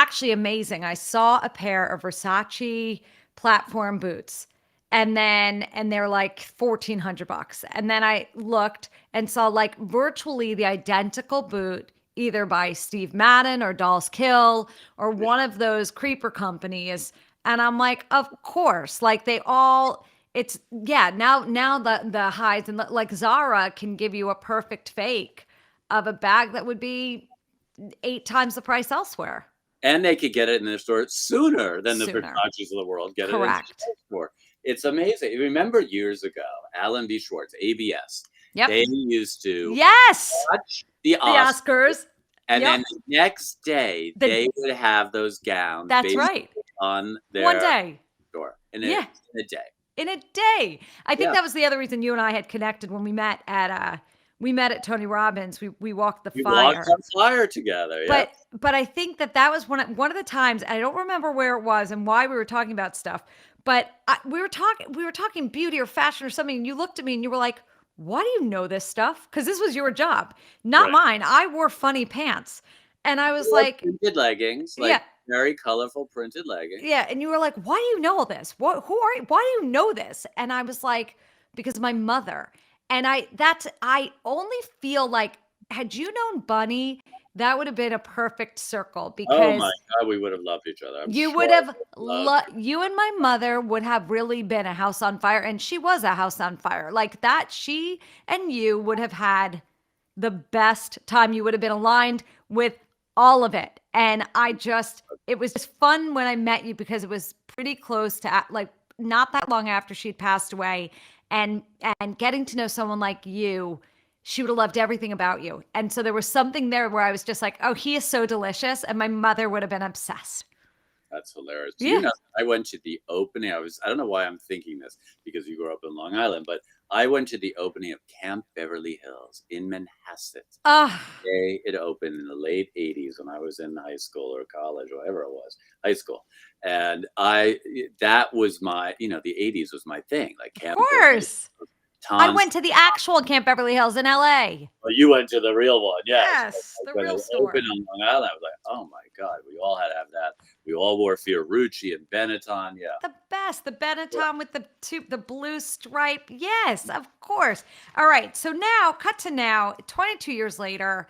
actually amazing. I saw a pair of Versace platform boots and they're like $1,400. And then I looked and saw like virtually the identical boot either by Steve Madden or Dolls Kill or one of those creeper companies. And I'm like, of course, like they all it's yeah, now the highs and like Zara can give you a perfect fake of a bag that would be 8 times the price elsewhere. And they could get it in their store sooner than the Sooner. Versace's of the world get it in Correct. their store. It's amazing. Remember years ago, Alan B. Schwartz, ABS, Yep. they used to Yes. watch the The Oscars, Oscars. and Yep. then the next day The, they would have those gowns that's based right. on One their day. store Yeah. in a day. In a day. I think Yeah, that was the other reason you and I had connected when we met at Tony Robbins. We walked the we walked fire. on fire together. Yep. But I think that was one of the times. I don't remember where it was and why we were talking about stuff. But we were talking beauty or fashion or something. And you looked at me and you were like, "Why do you know this stuff?" Because this was your job, not Right. mine. I wore funny pants, and I was We wore like, printed leggings, "Yeah, like very colorful printed leggings. yeah." And you were like, "Why do you know all this? What? Who are you? Why do you know this?" And I was like, "Because my mother." And I only feel like had you known Bunny, that would have been a perfect circle Oh my because God, we would have loved each other. I'm you sure would we have would have loved. you and my mother would have really been a house on fire, and she was a house on fire. Like that, she and you would have had the best time. You would have been aligned with all of it. And it was just fun when I met you because it was pretty close to like not that long after she'd passed away. And getting to know someone like you, she would have loved everything about you. And so there was something there where I was just like, oh, he is so delicious. And my mother would have been obsessed. That's hilarious. Do you Yeah. know, I went to the opening. I don't know why I'm thinking this because you grew up in Long Island, but I went to the opening of Camp Beverly Hills in Manhasset. Ah, It opened in the late 80s when I was in high school or college, or whatever it was, high school. And that was the 80s was my thing, like of Camp Beverly course. Hills, I Tom. went to the actual Camp Beverly Hills in LA. Well, you went to the real one, yes. But Yes, like the when real it opened store. on Long Island, I was like, oh my God, we all had to have that. We all wore Fiorucci and Benetton. Yeah. The best, the Yeah. Benetton with the blue stripe. Yes, of course. All right, so now, cut to now, 22 years later,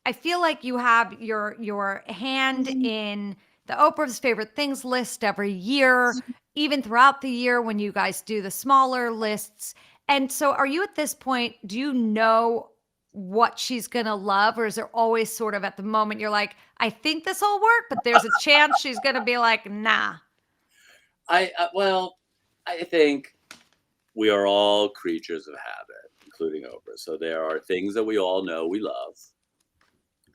I feel like you have your hand in the Oprah's favorite things list every year, even throughout the year when you guys do the smaller lists. And so, are you at this point? Do you know what she's gonna love, or is there always sort of at the moment you're like, I think this will work, but there's a chance she's gonna be like, nah. Well, I think we are all creatures of habit, including Oprah. So there are things that we all know we love.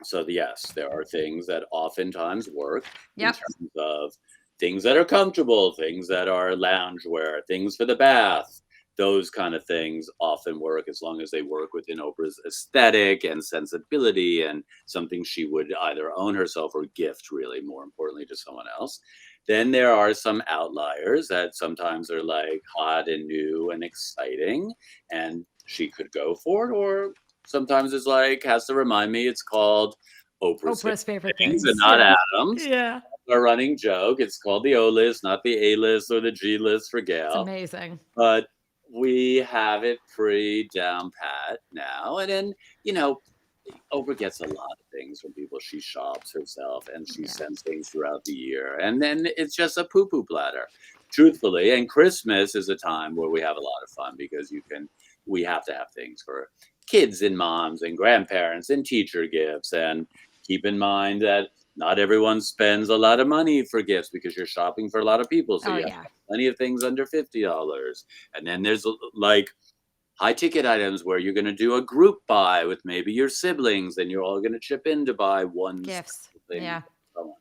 So yes, there are things that oftentimes work in Yep. terms of things that are comfortable, things that are loungewear, things for the bath. Those kind of things often work as long as they work within Oprah's aesthetic and sensibility and something she would either own herself or gift, really, more importantly, to someone else. Then there are some outliers that sometimes are like hot and new and exciting, and she could go for it, or sometimes it's like has to remind me it's called Oprah's Oprah's favorite favorite things and things. not Yeah. Adams. Yeah. A running joke. It's called the O list, not the A list or the G list for It's Gail. amazing. But we have it pretty down pat now. And then, you know, Oprah gets a lot of things from people. She shops herself and she Yeah. sends things throughout the year. And then it's just a poo poo platter, truthfully. And Christmas is a time where we have a lot of fun because we have to have things for kids and moms and grandparents and teacher gifts. And keep in mind that not everyone spends a lot of money for gifts because you're shopping for a lot of people. So Oh you have yeah. plenty of things under $50. And then there's like high ticket items where you're going to do a group buy with maybe your siblings and you're all going to chip in to buy one Gifts. special thing. Yeah. So on.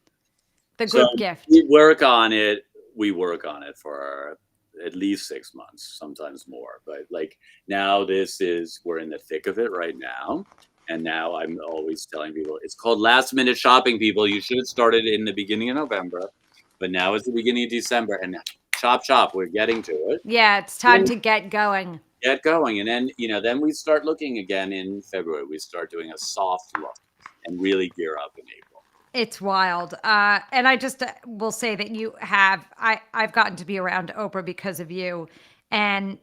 The So group gift. we work on it. We work on it for at least 6 months, sometimes more. But like now, we're in the thick of it right now. And now I'm always telling people it's called last minute shopping, people. You should have started in the beginning of November, but now it's the beginning of December. And chop, we're getting to it. Yeah, it's time to get going. Get going. And then, then we start looking again in February. We start doing a soft look and really gear up in April. It's wild. And I just will say that I've gotten to be around Oprah because of you. And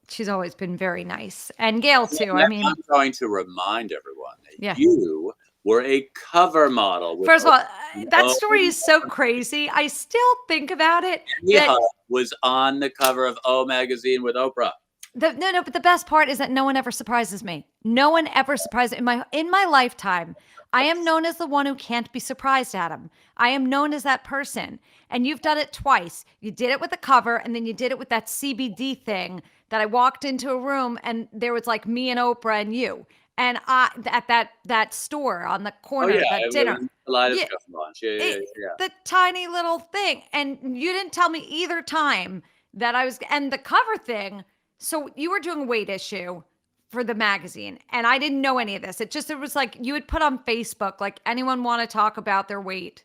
she's always been very nice. And Gail And too. I then mean, I'm going to remind everyone that yeah. you were a cover model with First of all, Oprah. that Oh, story is so crazy. I still think about it that Hutt was on the cover of O Magazine with Oprah. no, but the best part is that no one ever surprises me. No one ever surprises in my lifetime. I am known as the one who can't be surprised, Adam. I am known as that person. And you've done it twice. You did it with the cover, and then you did it with that CBD thing that I walked into a room and there was like me and Oprah and you. And I at that store on the Oh yeah, corner, that it dinner. was Yeah, Kaleidoscope launch. Yeah, yeah, it, yeah. the tiny little thing. And you didn't tell me either time that I was, and the cover thing. So you were doing a weight issue for the magazine, and I didn't know any of this. It was like you would put on Facebook, like anyone want to talk about their weight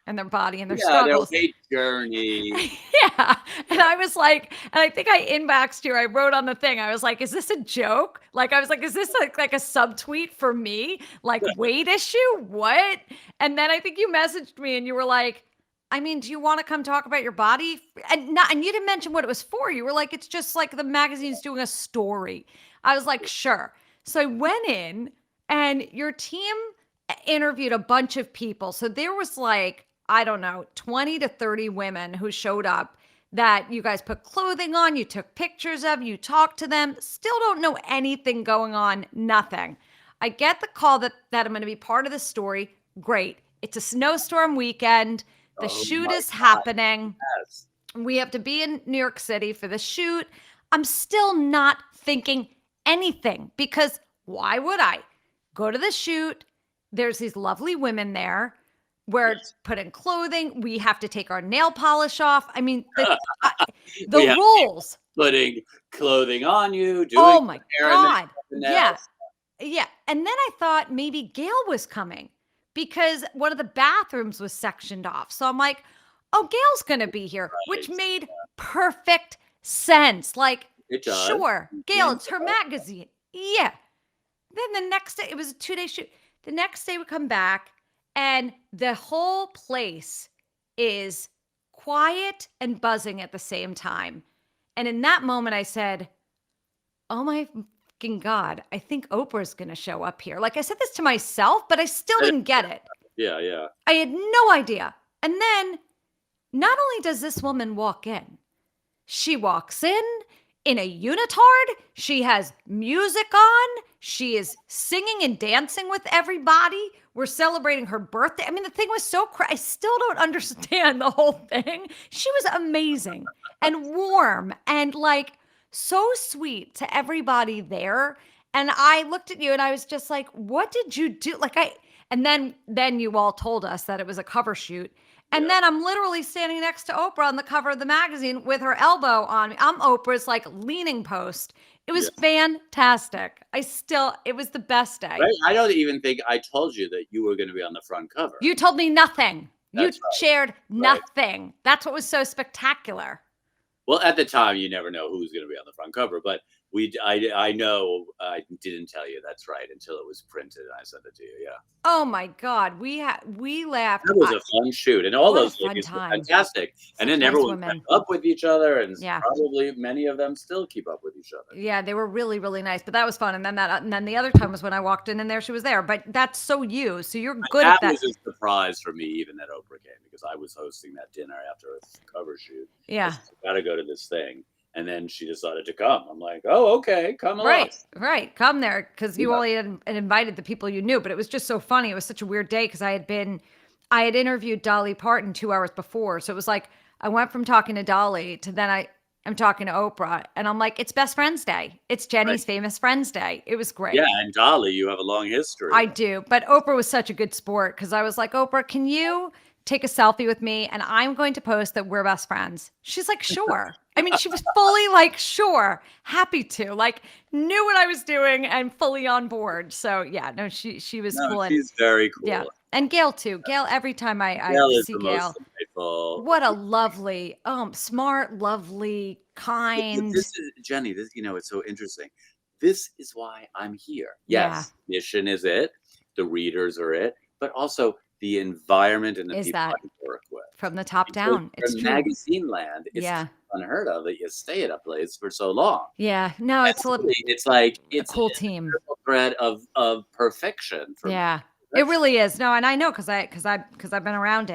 and their body and their Yeah, their struggles. weight journey. Yeah. And I was like, and I think I inboxed you. I wrote on the thing, I was like, is this a joke? Like, I was like, is this like a subtweet for me? Like, weight issue? What? And then I think you messaged me and you were like, I mean, do you want to come talk about your body? And you didn't mention what it was for. You were like, it's just like the magazine's doing a story. I was like, sure. So I went in and your team interviewed a bunch of people. So there was like, I don't know, 20 to 30 women who showed up that you guys put clothing on, you took pictures of, you talked to them, still don't know anything going on, nothing. I get the call that I'm going to be part of the story. Great. It's a snowstorm weekend. The Oh shoot my is God, happening. yes. We have to be in New York City for the shoot. I'm still not thinking anything because why would I go to the shoot? There's these lovely women there. We're Yes. putting clothing. We have to take our nail polish off. I mean, the We have rules. putting clothing on you, doing Oh my hair and makeup God. and Yeah. nails. Yeah. And then I thought maybe Gail was coming because one of the bathrooms was sectioned off. So I'm like, oh, Gail's going to be here, which Right. made perfect sense. Like, It does. sure, Gail, And it's her magazine. Yeah. Then the next day, it was a 2 day shoot. The next day we come back and the whole place is quiet and buzzing at the same time. And in that moment, I said, oh my fucking God, I think Oprah's going to show up here. Like I said this to myself, but I still didn't get it. yeah, yeah. I had no idea. And then not only does this woman walk in, she walks in a unitard. She has music on. She is singing and dancing with everybody. We're celebrating her birthday. I mean, the thing was so I still don't understand the whole thing. She was amazing and warm and like so sweet to everybody there. And I looked at you and I was just like, what did you do? And then you all told us that it was a cover shoot. And Yeah. then I'm literally standing next to Oprah on the cover of the magazine with her elbow on me. I'm Oprah's like leaning post. It was Yes. fantastic. It was the best day. Right? I don't even think I told you that you were going to be on the front cover. You told me nothing. You That's right. shared Right. nothing. That's what was so spectacular. Well, at the time, you never know who's going to be on the front cover, but I know I didn't tell you. That's right until it was printed and I sent it to you. Yeah, Oh my God. We laughed. that was a fun shoot, and all What a those fun ladies were time. fantastic. And Such then nice everyone women. kept up with each other, and Yeah. probably many of them still keep up with each other. Yeah, they were really, really nice. But that was fun. And then the other time was when I walked in and there she was there. But that's so you. So you're good That at that. was a surprise for me, even that Oprah came, because I was hosting that dinner after a cover shoot. Yeah. Got to go to this thing. And then she decided to come. I'm like, oh, okay, come along. Right. Come there because you Yeah. only had invited the people you knew. But it was just so funny. It was such a weird day because I had interviewed Dolly Parton 2 hours before. So it was like I went from talking to Dolly to then I'm talking to Oprah. And I'm like, it's Best Friends Day. It's Jenny's Famous Friends Day. It was great. Yeah, and Dolly, you have a long history. I do. But Oprah was such a good sport because I was like, Oprah, can you take a selfie with me? And I'm going to post that we're best friends. She's like, sure. I mean, she was fully like, sure, happy to, like, knew what I was doing and fully on board. So yeah, no, she was cool. And She's very cool. yeah. And Gail too. Gail, every time I Gail is see the Gail, most delightful. what a lovely, smart, lovely, kind. This is Jenny. This, it's so interesting. This is why I'm here. Yeah. Yes, mission is it. The readers are it, but also the environment and the Is people that I work with. from the top Because down. It's in true. magazine land, it's Yeah. unheard of that you stay at a place for so long. Yeah. No, And it's really, it's like a it's cool a team. triple thread of perfection for me. Yeah. It Perfection. really is. No, and I know because I've been around it.